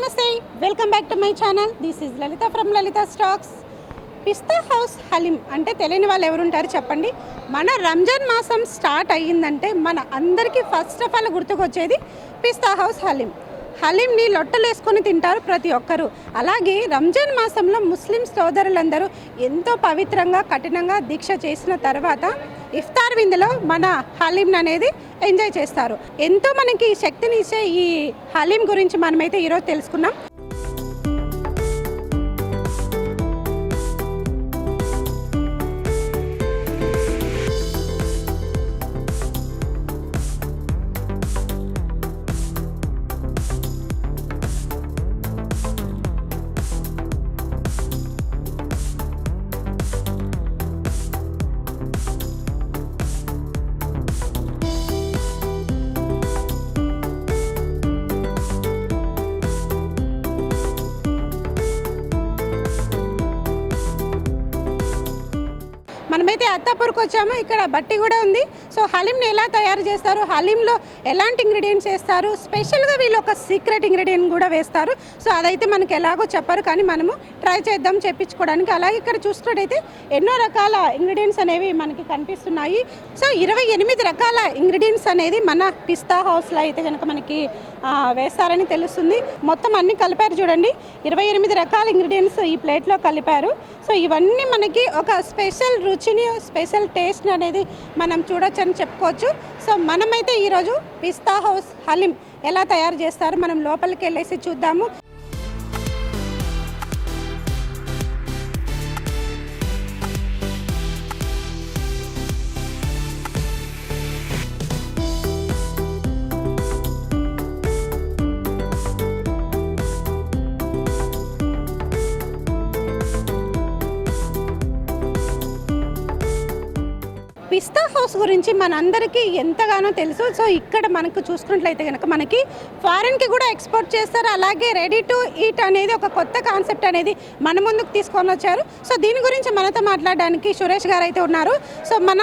నమస్తే, welcome back to my channel. This is Lalitha from Lalitha stocks. పిస్తా హౌస్ హలీం అంటే తెలియని వాళ్ళు ఎవరుంటారు చెప్పండి. మన రంజాన్ మాసం స్టార్ట్ అయ్యిందంటే మన అందరికీ ఫస్ట్ ఆఫ్ ఆల్ గుర్తుకొచ్చేది పిస్తా హౌస్ హలీం. హలీంని లొట్టలు వేసుకొని తింటారు ప్రతి ఒక్కరూ. అలాగే రంజాన్ మాసంలో ముస్లిం సోదరులందరూ ఎంతో పవిత్రంగా కఠినంగా దీక్ష చేసిన తర్వాత ఇఫ్తార్ విందులో మన హలీం అనేది ఎంజాయ్ చేస్తారు. ఎంతో మనకి శక్తిని ఇచ్చే ఈ హలీం గురించి మనమైతే ఈరోజు తెలుసుకున్నాం. మనమైతే అత్తాపూర్కి వచ్చాము. ఇక్కడ బట్టి కూడా ఉంది. సో హలీంని ఎలా తయారు చేస్తారు, హలీంలో ఎలాంటి ఇంగ్రీడియంట్స్ వేస్తారు, స్పెషల్గా వీళ్ళు ఒక సీక్రెట్ ఇంగ్రీడియంట్ కూడా వేస్తారు. సో అదైతే మనకి ఎలాగో చెప్పారు, కానీ మనము ట్రై చేద్దాం చెప్పించుకోవడానికి. అలాగే ఇక్కడ చూసుకున్నట్టయితే ఎన్నో రకాల ఇంగ్రీడియంట్స్ అనేవి మనకి కనిపిస్తున్నాయి. సో 28 రకాల ఇంగ్రీడియంట్స్ అనేది మన పిస్తా హౌస్లో అయితే కనుక మనకి వేస్తారని తెలుస్తుంది. మొత్తం అన్ని కలిపారు చూడండి, 28 రకాల ఇంగ్రీడియంట్స్ ఈ ప్లేట్లో కలిపారు. సో ఇవన్నీ మనకి ఒక స్పెషల్ రుచిని, స్పెషల్ టేస్ట్ అనేది మనం చూడొచ్చు అని చెప్పుకోవచ్చు. సో మనమైతే ఈరోజు పిస్తా హౌస్ హలీం ఎలా తయారు చేస్తారో మనం లోపలికి వెళ్ళేసి చూద్దాము. పిస్తా హౌస్ గురించి మనందరికీ ఎంతగానో తెలుసు. సో ఇక్కడ మనకు చూసుకున్నట్లయితే కనుక మనకి ఫారెన్కి కూడా ఎక్స్పోర్ట్ చేస్తారు. అలాగే రెడీ టు ఈట్ అనేది ఒక కొత్త కాన్సెప్ట్ అనేది మన ముందుకు తీసుకొని వచ్చారు. సో దీని గురించి మనతో మాట్లాడడానికి సురేష్ గారు అయితే ఉన్నారు. సో మన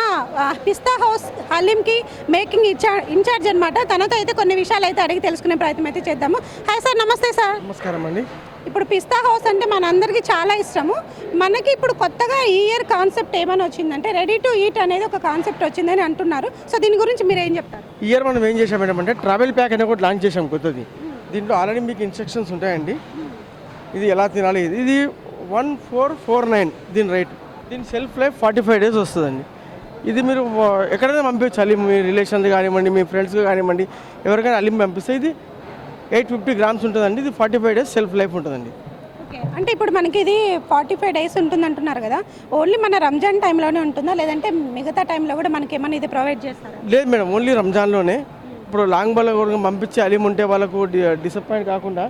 పిస్తా హౌస్ హలీంకి మేకింగ్ ఇన్ఛార్జ్ అనమాట. తనతో అయితే కొన్ని విషయాలు అయితే అడిగి తెలుసుకునే ప్రయత్నం అయితే చేద్దాము. హాయ్ సార్, నమస్తే సార్. నమస్కారం అండి. ఇప్పుడు పిస్తా హౌస్ అంటే మనందరికీ చాలా ఇష్టము. మనకి ఇప్పుడు కొత్తగా ఈ ఇయర్ కాన్సెప్ట్ ఏమైనా వచ్చిందంటే రెడీ టు ఈట్ అనేది ఒక కాన్సెప్ట్ వచ్చిందని అంటున్నారు. సో దీని గురించి మీరు ఏం చెప్తారు? ఈ ఇయర్ మనం ఏం చేసాం అంటే ట్రావెల్ ప్యాక్ అనేది ఒకటి లాంచ్ చేసాం కొత్తది. దీంట్లో ఆల్రెడీ మీకు ఇన్స్ట్రక్షన్స్ ఉంటాయండి. ఇది ఎలా తినాలి. ఇది 1449 దీని రేట్. దీని సెల్ఫ్ లైఫ్ 45 days వస్తుందండి. ఇది మీరు ఎక్కడైనా పంపించచ్చు. హలీం మీ రిలేషన్స్ కానివ్వండి, మీ ఫ్రెండ్స్కి కానివ్వండి, ఎవరికైనా హలీం పంపిస్తే ఇది 850 grams ఉంటుందండి. ఇది 45 days సెల్ఫ్ లైఫ్ ఉంటుందండి. ఓకే, అంటే ఇప్పుడు మనకి ఇది 45 days ఉంటుంది అంటున్నారు కదా, ఓన్లీ మన రంజాన్ టైంలోనే ఉంటుందా, లేదంటే మిగతా టైంలో కూడా మనకి ఏమైనా ఇది ప్రొవైడ్ చేస్తారా? లేదు మేడం, ఓన్లీ రంజాన్లోనే. ఇప్పుడు లాంగ్ బాల్ పంపించి హలీం ఉంటే వాళ్ళకు డిసప్పాయింట్ కాకుండా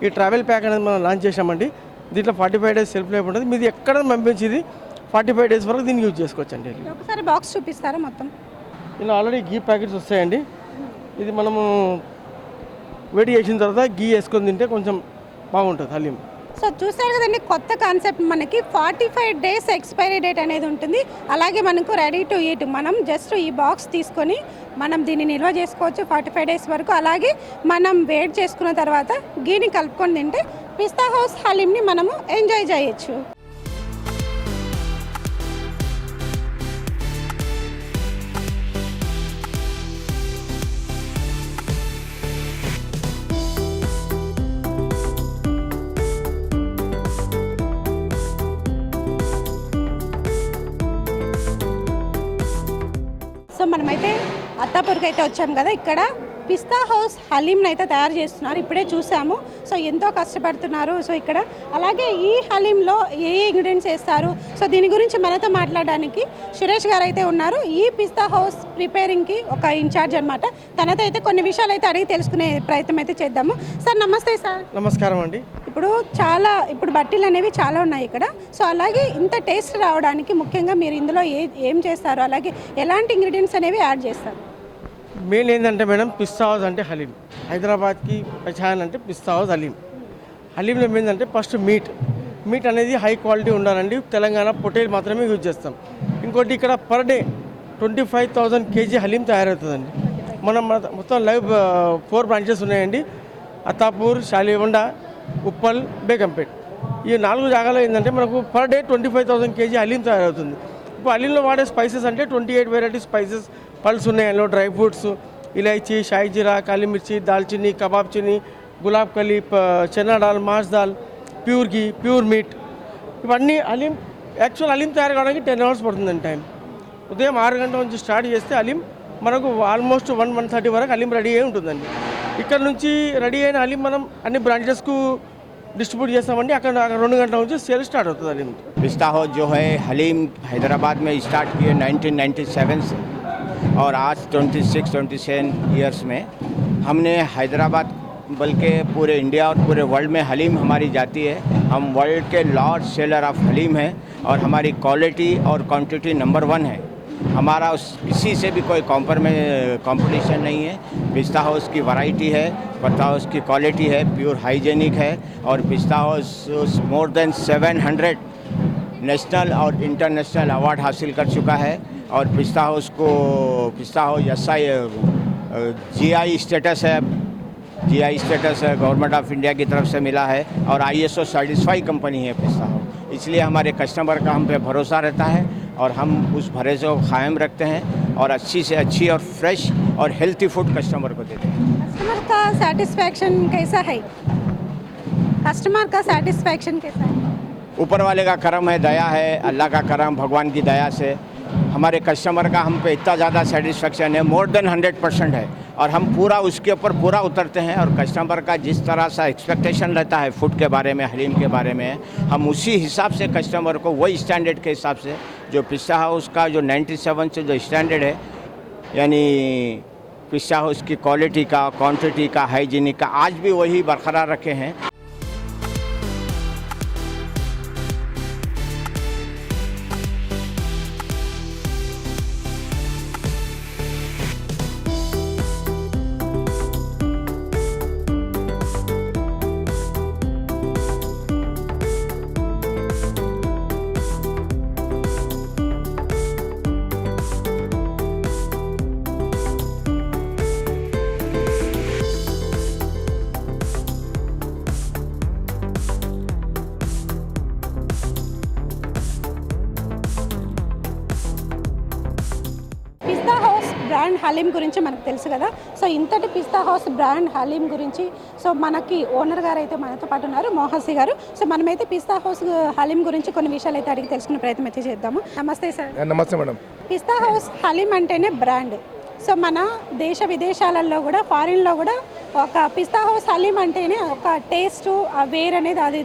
ఈ ట్రావెల్ ప్యాక్ అనేది మనం లాంచ్ చేసామండి. దీంట్లో 45 days సెల్ఫ్ లైఫ్ ఉంటుంది. మీది ఎక్కడ పంపించి ఇది 45 days వరకు దీన్ని యూజ్ చేసుకోవచ్చు అండి. ఒకసారి బాక్స్ చూపిస్తారా మొత్తం? ఇలా ఆల్రెడీ గీ ప్యాకెట్స్ వస్తాయండి. ఇది మనము వేడి చేసిన తర్వాత గీ వేసుకొని తింటే కొంచెం బాగుంటుంది హలీం. సో చూసారు కదండి, కొత్త కాన్సెప్ట్. మనకి 45 days ఎక్స్పైరీ డేట్ అనేది ఉంటుంది. అలాగే మనకు రెడీ టు ఈట్. మనం జస్ట్ ఈ బాక్స్ తీసుకొని మనం దీన్ని నిల్వ చేసుకోవచ్చు 45 days వరకు. అలాగే మనం వేడి చేసుకున్న తర్వాత గీని కలుపుకొని తింటే పిస్తా హౌస్ హలీంని మనము ఎంజాయ్ చేయొచ్చు. సో మనమైతే అత్తాపూర్కి అయితే వచ్చాము కదా, ఇక్కడ పిస్తా హౌస్ హలీంని అయితే తయారు చేస్తున్నారు. ఇప్పుడే చూసాము. సో ఎంతో కష్టపడుతున్నారు. సో ఇక్కడ అలాగే ఈ హలీంలో ఏ ఇంగ్రీడియంట్స్ వేస్తారు, సో దీని గురించి మనతో మాట్లాడడానికి సురేష్ గారు అయితే ఉన్నారు. ఈ పిస్తా హౌస్ ప్రిపేరింగ్కి ఒక ఇన్ఛార్జ్ అనమాట. తనతో అయితే కొన్ని విషయాలు అయితే అడిగి తెలుసుకునే ప్రయత్నం అయితే చేద్దాము. సార్ నమస్తే. సార్ నమస్కారం అండి. ఇప్పుడు బట్టీలు అనేవి చాలా ఉన్నాయి ఇక్కడ. సో అలాగే ఇంత టేస్ట్ రావడానికి ముఖ్యంగా మీరు ఇందులో ఏం చేస్తారు, అలాగే ఎలాంటి ఇంగ్రీడియంట్స్ అనేవి యాడ్ చేస్తారు? మెయిన్ ఏంటంటే మేడం, పిస్తా హౌస్ అంటే హలీం. హైదరాబాద్కి పచాన్ అంటే పిస్తా హౌస్ హలీం. హలీంలో ఏంటంటే ఫస్ట్ మీట్ అనేది హై క్వాలిటీ ఉండాలండి. తెలంగాణ పొటేల్ మాత్రమే యూజ్ చేస్తాం. ఇంకోటి ఇక్కడ పర్ డే 25,000 kg హలీం తయారవుతుందండి. మనం మొత్తం లైవ్ 4 branches ఉన్నాయండి. అత్తాపూర్, శాలిగొండ, ఉప్పల్, బేగంపేట్ ఈ 4 జాగాలో ఏంటంటే మనకు పర్ డే 25,000 kg హలీం తయారవుతుంది. ఇప్పుడు హలీంలో వాడే స్పైసెస్ అంటే 28 వెరైటీ స్పైసెస్ పల్స్ ఉన్నాయి. అందులో dry fruits, elaichi, shahi jeera, kali mirchi, dalchini, kabab chini, gulab kali, chana dal, mas dal, pure ghee, pure meat, ఇవన్నీ హలీం. యాక్చువల్ హలీం తయారు కావడానికి 10 hours పడుతుందండి టైం. ఉదయం 6 గంటల నుంచి స్టార్ట్ చేస్తే హలీం మనకు ఆల్మోస్ట్ 1-1:30 వరకు హలీం రెడీ అయి ఉంటుందండి. ఇక్కడ నుంచి రెడీ అయిన హలీం మనం అన్ని బ్రాంచెస్కు डिस्ट्रीब्यूट చేస్తామండి. అక్కడ 2 గంటల నుంచి సేల్ స్టార్ట్ అవుతుంది హలీం. पिस्ता हाउस जो है हलीम हैदराबाद में स्टार्ट किए 1997 से और आज 26-27 ईयर्स में हमने हैदराबाद बल्कि पूरे इंडिया और पूरे वर्ल्ड में हलीम हमारी जाती है. हम वर्ल्ड के लार्ज सेलर ऑफ हलीम है और हमारी क्वालिटी और क्वांटिटी नंबर 1 है. हमारा किसी से भी कोई कंपटीशन नहीं है. पिस्ता हाउस की वैरायटी है, पिस्ता हाउस की क्वालिटी है, प्योर हाइजेनिक है और पिस्ता हाउस मोर देन 700 नेशनल और इंटरनेशनल अवार्ड हासिल कर चुका है. और पिस्ता हाउस SI GI स्टेटस है. GI स्टेटस है गवर्नमेंट ऑफ इंडिया की तरफ से मिला है और ISO सर्टिफाइड कंपनी है पिस्ता हाउस. इसलिए हमारे कस्टमर का हम पे भरोसा रहता है और हम उस भरोसे को कायम रखते हैं और अच्छी से अच्छी और फ्रेश और हेल्थी फूड कस्टमर को देते हैं. कस्टमर का सेटिस्फैक्शन कैसा है? कस्टमर का सेटिस्फैक्शन कैसा है? ऊपर वाले का करम है, दया है, अल्लाह का करम, भगवान की दया से हमारे कस्टमर का हम पे इतना ज़्यादा सेटिस्फेक्शन है, मोर देन 100% है. और हम पूरा उसके ऊपर पूरा उतरते हैं और कस्टमर का जिस तरह से एक्सपेक्टेशन रहता है फूड के बारे में, हलीम के बारे में, हम उसी हिसाब से कस्टमर को वही स्टैंडर्ड के हिसाब से जो पिस्ता हाउस का जो 97 से जो स्टैंडर्ड है, यानी पिस्ता हाउस की क्वालिटी का, क्वांटिटी का, हाइजीनिक का आज भी वही बरकरार रखे हैं. పిస్తా హౌస్ బ్రాండ్ హలీం గురించి మనకు తెలుసు కదా. సో ఇంతటి పిస్తా హౌస్ బ్రాండ్ హలీం గురించి సో మనకి ఓనర్ గారు అయితే మనతో పాటు ఉన్నారు, మోహసి గారు. సో మనమైతే పిస్తా హౌస్ హలీం గురించి కొన్ని విషయాలు అయితే అడిగి తెలుసుకునే ప్రయత్నం అయితే చేద్దాము. నమస్తే సార్. నమస్తే మేడం. పిస్తా హౌస్ హలీం అంటేనే బ్రాండ్. సో మన దేశ విదేశాలలో కూడా, ఫారిన్లో కూడా ఒక పిస్తా హౌస్ హలీం అంటేనే ఒక టేస్ట్ వేర్ అనేది అది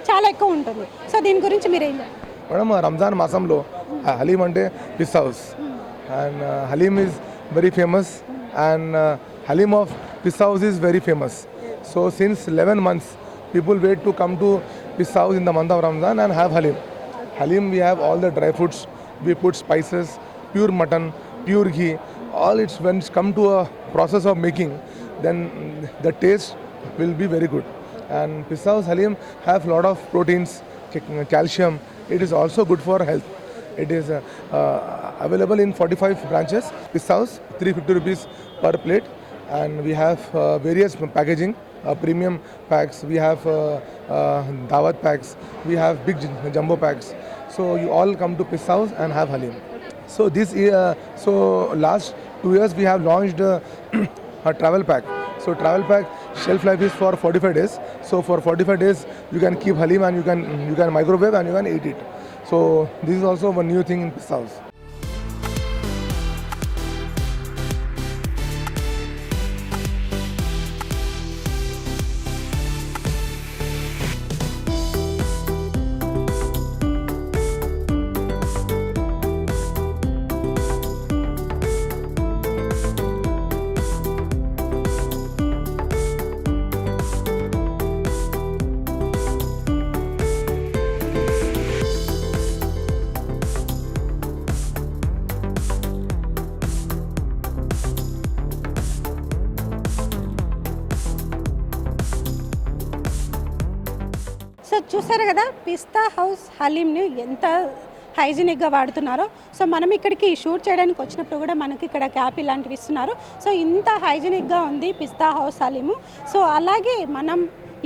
చాలా ఎక్కువ ఉంటుంది. సో దీని గురించి మీరు ఏం చెప్తారు? మేడం, రంజాన్ మాసంలో హలీం అంటే Pista House and haleem is very famous and haleem of Pista House is very famous. So since 11 months people wait to come to Pista House in the month of Ramadan and have Halim. Halim, we have all the dry fruits, we put spices, pure mutton, pure ghee, all it's when it's come to a process of making, then the taste will be very good. And Pista House Halim have lot of proteins, calcium. It is also good for health. It is available in 45 branches. Pista House, 350 rupees per plate. And we have various packaging, premium packs, we have dawat packs, we have big jumbo packs. So you all come to Pista House and have Halim. So this so last 2 years we have launched a travel pack. So travel pack shelf life is for 45 days. So for 45 days you can keep Halim and you can microwave and you can eat it. So this is also one new thing in Pista House. So చూసారు కదా పిస్తా house హలీంని ఎంత హైజీనిక్గా వాడుతున్నారో. So మనం ఇక్కడికి shoot చేయడానికి వచ్చినప్పుడు కూడా మనకి ఇక్కడ క్యాప్ ఇలాంటివి ఇస్తున్నారు. సో ఇంత హైజీనిక్గా ఉంది పిస్తా హౌస్ హలీము. సో అలాగే మనం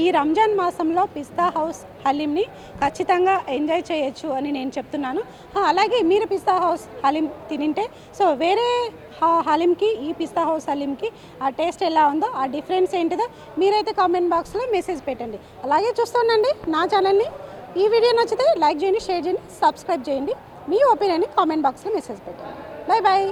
ఈ రంజాన్ మాసంలో పిస్తా హౌస్ హలీంని ఖచ్చితంగా ఎంజాయ్ చేయొచ్చు అని నేను చెప్తున్నాను. అలాగే మీరు పిస్తా హౌస్ హలీం తినింటే సో వేరే హలీంకి ఈ పిస్తా హౌస్ హలీంకి ఆ టేస్ట్ ఎలా ఉందో, ఆ డిఫరెన్స్ ఏంటిదో మీరైతే కామెంట్ బాక్స్లో మెసేజ్ పెట్టండి. అలాగే చూస్తుండండి నా ఛానల్ని. ఈ వీడియో నచ్చితే లైక్ చేయండి, షేర్ చేయండి, సబ్స్క్రైబ్ చేయండి. మీ ఒపీనియన్ని కామెంట్ బాక్స్లో మెసేజ్ పెట్టండి. Bye bye.